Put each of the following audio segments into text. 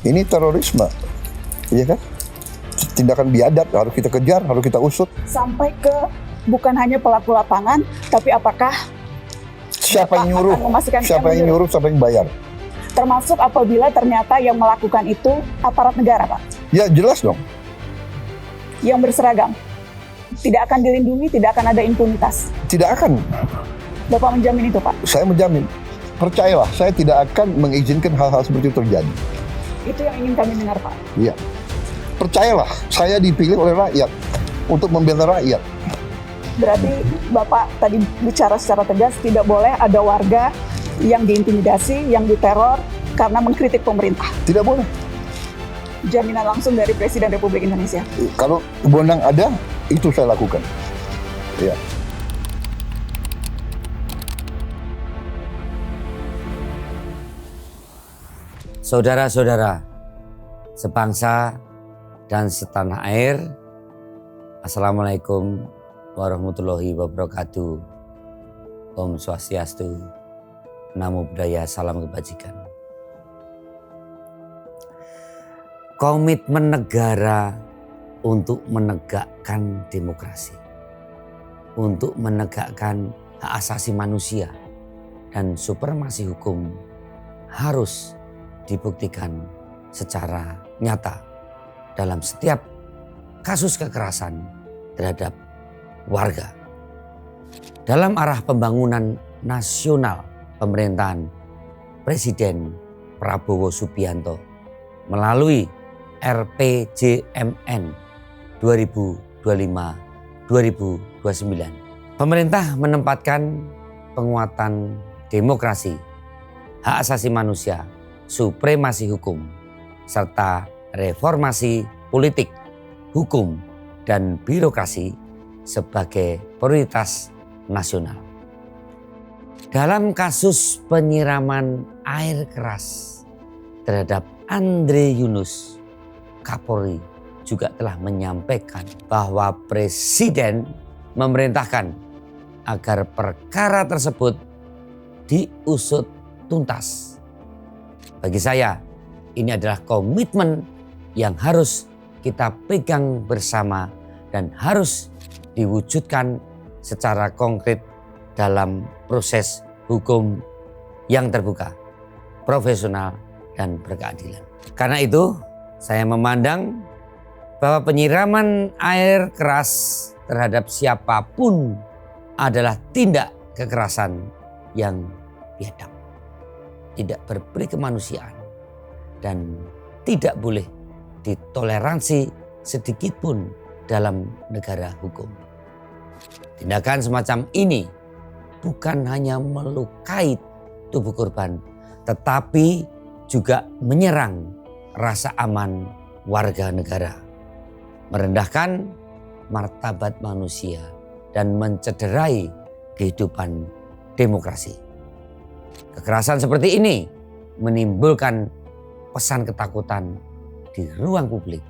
Ini terorisme, iya kan? Tindakan biadab harus kita kejar, harus kita usut. Sampai ke bukan hanya pelaku lapangan, tapi apakah Siapa yang nyuruh? akan memastikan Siapa yang nyuruh? Siapa yang bayar? termasuk apabila ternyata yang melakukan itu aparat negara, Pak, Ya jelas dong. yang berseragam. Tidak akan dilindungi, tidak akan ada impunitas. Tidak akan. Bapak menjamin itu, Pak? Saya menjamin. Percayalah, saya tidak akan mengizinkan hal-hal seperti itu terjadi. Itu yang ingin kami dengar, Pak. Iya. Percayalah, saya dipilih oleh rakyat untuk membela rakyat. Berarti Bapak tadi bicara secara tegas, tidak boleh ada warga yang diintimidasi, yang diteror karena mengkritik pemerintah. Tidak boleh. Jaminan langsung dari Presiden Republik Indonesia. Kalau wewenang ada, itu saya lakukan. Ya. Saudara-saudara, sebangsa dan setanah air, Assalamualaikum warahmatullahi wabarakatuh. Om Swastiastu, Namo Buddhaya, salam kebajikan. Komitmen negara untuk menegakkan demokrasi, untuk menegakkan hak asasi manusia dan supremasi hukum harus dibuktikan secara nyata dalam setiap kasus kekerasan terhadap warga. Dalam arah pembangunan nasional pemerintahan Presiden Prabowo Subianto melalui RPJMN 2025-2029. Pemerintah menempatkan penguatan demokrasi, hak asasi manusia, supremasi hukum, serta reformasi politik, hukum, dan birokrasi sebagai prioritas nasional. Dalam kasus penyiraman air keras terhadap Andre Yunus, Kapolri juga telah menyampaikan bahwa Presiden memerintahkan agar perkara tersebut diusut tuntas. Bagi saya, ini adalah komitmen yang harus kita pegang bersama dan harus diwujudkan secara konkret dalam proses hukum yang terbuka, profesional, dan berkeadilan. Karena itu, saya memandang bahwa penyiraman air keras terhadap siapapun adalah tindak kekerasan yang biadab, tidak berperi kemanusiaan, dan tidak boleh ditoleransi sedikit pun dalam negara hukum. Tindakan semacam ini bukan hanya melukai tubuh korban, tetapi juga menyerang rasa aman warga negara, merendahkan martabat manusia, dan mencederai kehidupan demokrasi. Kekerasan seperti ini menimbulkan pesan ketakutan di ruang publik,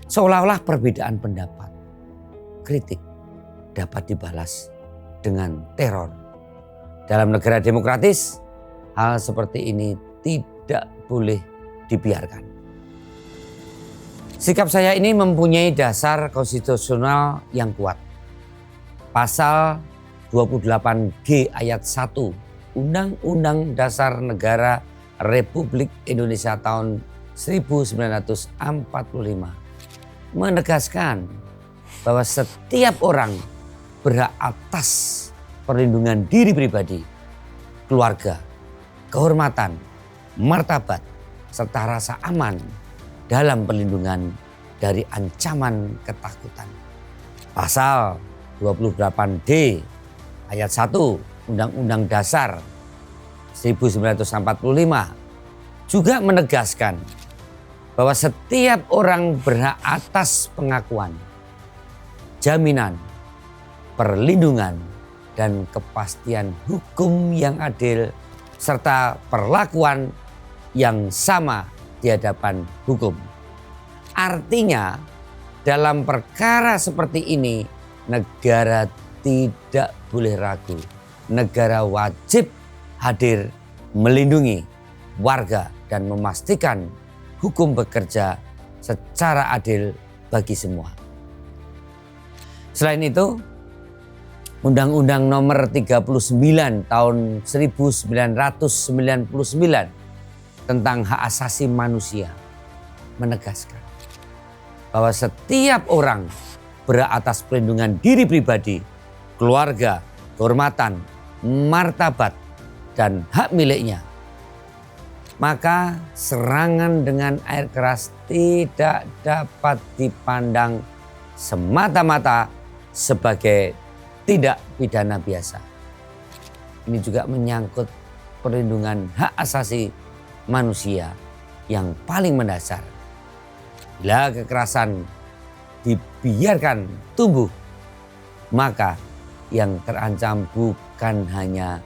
seolah-olah perbedaan pendapat, kritik dapat dibalas dengan teror. Dalam negara demokratis, hal seperti ini tidak boleh dibiarkan. Sikap saya ini mempunyai dasar konstitusional yang kuat. Pasal 28G ayat 1 Undang-Undang Dasar Negara Republik Indonesia tahun 1945 menegaskan bahwa setiap orang berhak atas perlindungan diri pribadi, keluarga, kehormatan, martabat, serta rasa aman dalam perlindungan dari ancaman ketakutan. Pasal 28D ayat 1 Undang-Undang Dasar 1945 juga menegaskan bahwa setiap orang berhak atas pengakuan, jaminan, perlindungan, dan kepastian hukum yang adil serta perlakuan yang sama di hadapan hukum. Artinya, dalam perkara seperti ini, negara tidak boleh ragu. Negara wajib hadir melindungi warga dan memastikan hukum bekerja secara adil bagi semua. Selain itu, Undang-Undang Nomor 39 Tahun 1999 tentang hak asasi manusia menegaskan bahwa setiap orang berhak atas perlindungan diri pribadi, keluarga, kehormatan, martabat, dan hak miliknya. Maka serangan dengan air keras tidak dapat dipandang semata-mata sebagai tidak pidana biasa. Ini juga menyangkut perlindungan hak asasi manusia yang paling mendasar. Bila kekerasan dibiarkan tumbuh, maka yang terancam bukan hanya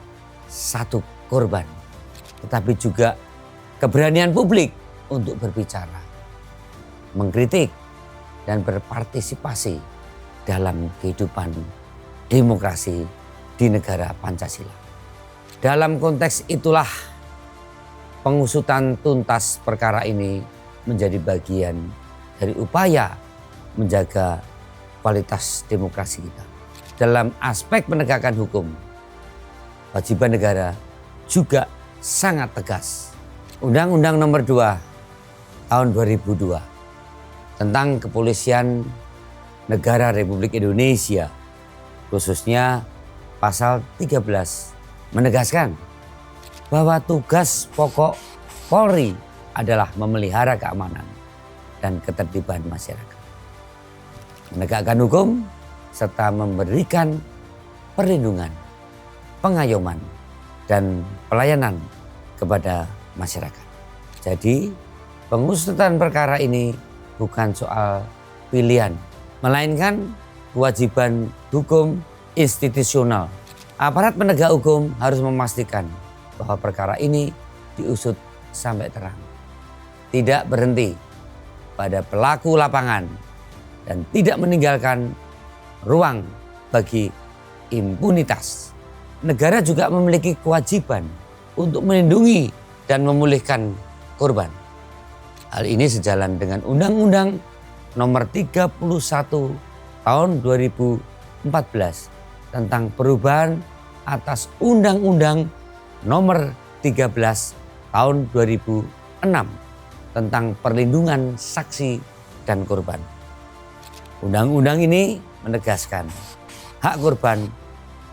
satu korban, tetapi juga keberanian publik untuk berbicara, mengkritik, dan berpartisipasi dalam kehidupan demokrasi di negara Pancasila. Dalam konteks itulah pengusutan tuntas perkara ini menjadi bagian dari upaya menjaga kualitas demokrasi kita. Dalam aspek penegakan hukum, kewajiban negara juga sangat tegas. Undang-Undang Nomor 2 Tahun 2002 tentang Kepolisian Negara Republik Indonesia, khususnya pasal 13, menegaskan bahwa tugas pokok Polri adalah memelihara keamanan dan ketertiban masyarakat, menegakkan hukum, serta memberikan perlindungan, pengayoman, dan pelayanan kepada masyarakat. Jadi pengusutan perkara ini bukan soal pilihan, melainkan kewajiban hukum institusional. Aparat penegak hukum harus memastikan bahwa perkara ini diusut sampai terang, tidak berhenti pada pelaku lapangan, dan tidak meninggalkan ruang bagi impunitas. Negara juga memiliki kewajiban untuk melindungi dan memulihkan korban. Hal ini sejalan dengan Undang-Undang Nomor 31 Tahun 2014 tentang perubahan atas Undang-Undang Nomor 13 Tahun 2006 tentang perlindungan saksi dan korban. Undang-undang ini menegaskan hak korban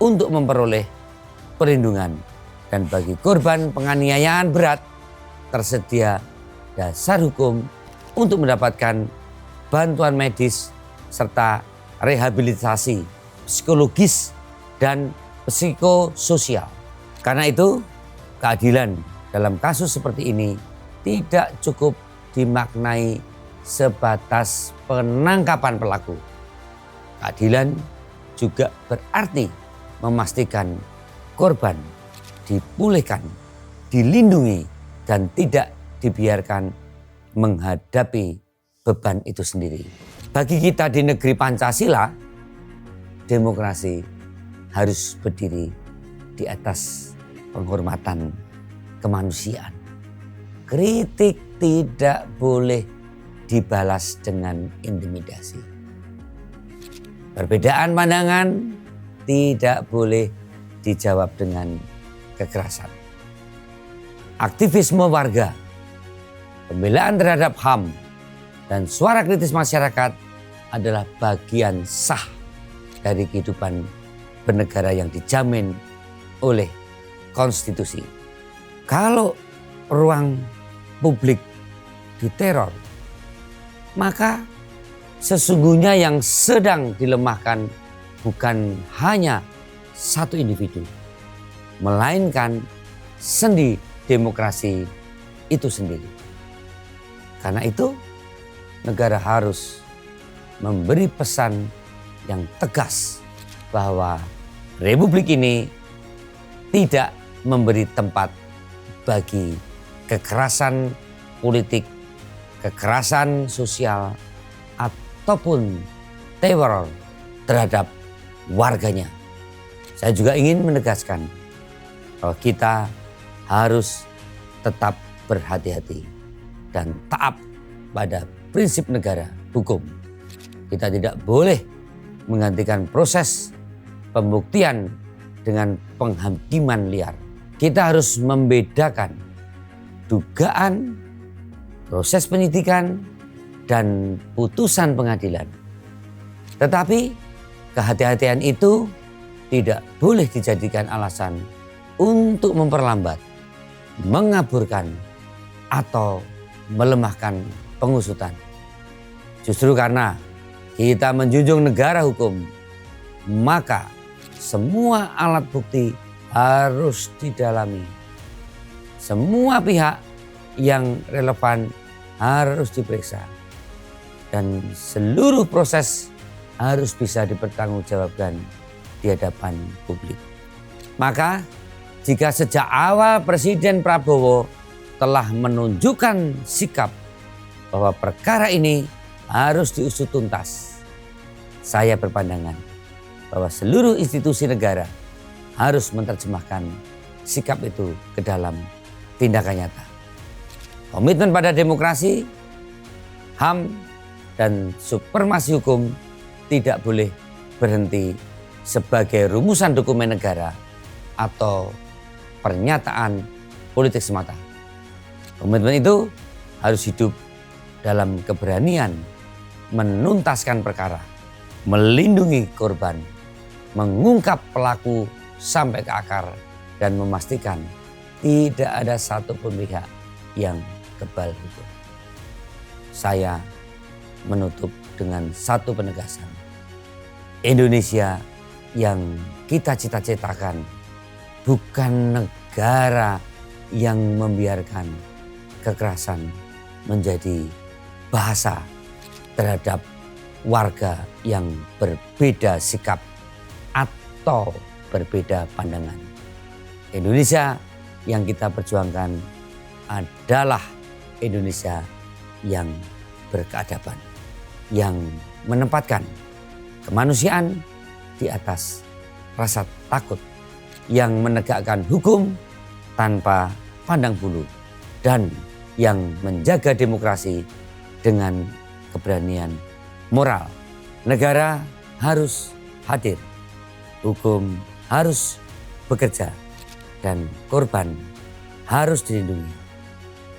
untuk memperoleh perlindungan, dan bagi korban penganiayaan berat tersedia dasar hukum untuk mendapatkan bantuan medis serta rehabilitasi psikologis dan psikososial. Karena itu, keadilan dalam kasus seperti ini tidak cukup dimaknai sebatas penangkapan pelaku. Keadilan juga berarti memastikan korban dipulihkan, dilindungi, dan tidak dibiarkan menghadapi beban itu sendiri. Bagi kita di negeri Pancasila, demokrasi harus berdiri di atas penghormatan kemanusiaan. Kritik tidak boleh dibalas dengan intimidasi. Perbedaan pandangan tidak boleh dijawab dengan kekerasan. Aktivisme warga, pembelaan terhadap HAM, dan suara kritis masyarakat adalah bagian sah dari kehidupan bernegara yang dijamin oleh konstitusi. Kalau ruang publik diteror, maka sesungguhnya yang sedang dilemahkan bukan hanya satu individu, melainkan sendi demokrasi itu sendiri. Karena itu, negara harus memberi pesan yang tegas bahwa Republik ini tidak memberi tempat bagi kekerasan politik, kekerasan sosial, ataupun teror terhadap warganya. Saya juga ingin menegaskan bahwa kita harus tetap berhati-hati. dan taat pada prinsip negara hukum. Kita tidak boleh menggantikan proses pembuktian dengan penghakiman liar. Kita harus membedakan dugaan, proses penyidikan, dan putusan pengadilan. Tetapi kehati-hatian itu tidak boleh dijadikan alasan untuk memperlambat, mengaburkan, atau melemahkan pengusutan. Justru karena kita menjunjung negara hukum, maka semua alat bukti harus didalami. Semua pihak yang relevan harus diperiksa. Dan seluruh proses harus bisa dipertanggungjawabkan di hadapan publik. Maka jika sejak awal Presiden Prabowo telah menunjukkan sikap bahwa perkara ini harus diusut tuntas, saya berpandangan bahwa seluruh institusi negara harus menerjemahkan sikap itu ke dalam tindakan nyata. Komitmen pada demokrasi, HAM, dan supremasi hukum tidak boleh berhenti sebagai rumusan dokumen negara atau pernyataan politik semata. Komitmen itu harus hidup dalam keberanian menuntaskan perkara, melindungi korban, mengungkap pelaku sampai ke akar, dan memastikan tidak ada satupun pihak yang kebal hukum. Saya menutup dengan satu penegasan. Indonesia yang kita cita-citakan bukan negara yang membiarkan kekerasan menjadi bahasa terhadap warga yang berbeda sikap atau berbeda pandangan. Indonesia yang kita perjuangkan adalah Indonesia yang berkeadaban, yang menempatkan kemanusiaan di atas rasa takut, yang menegakkan hukum tanpa pandang bulu, dan yang menjaga demokrasi dengan keberanian moral. Negara harus hadir, hukum harus bekerja, dan korban harus dilindungi.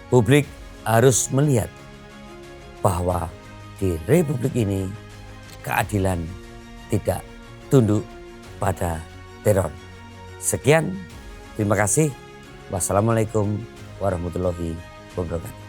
Publik harus melihat bahwa di Republik ini keadilan tidak tunduk pada teror. Sekian, terima kasih. Wassalamualaikum warahmatullahi wabarakatuh.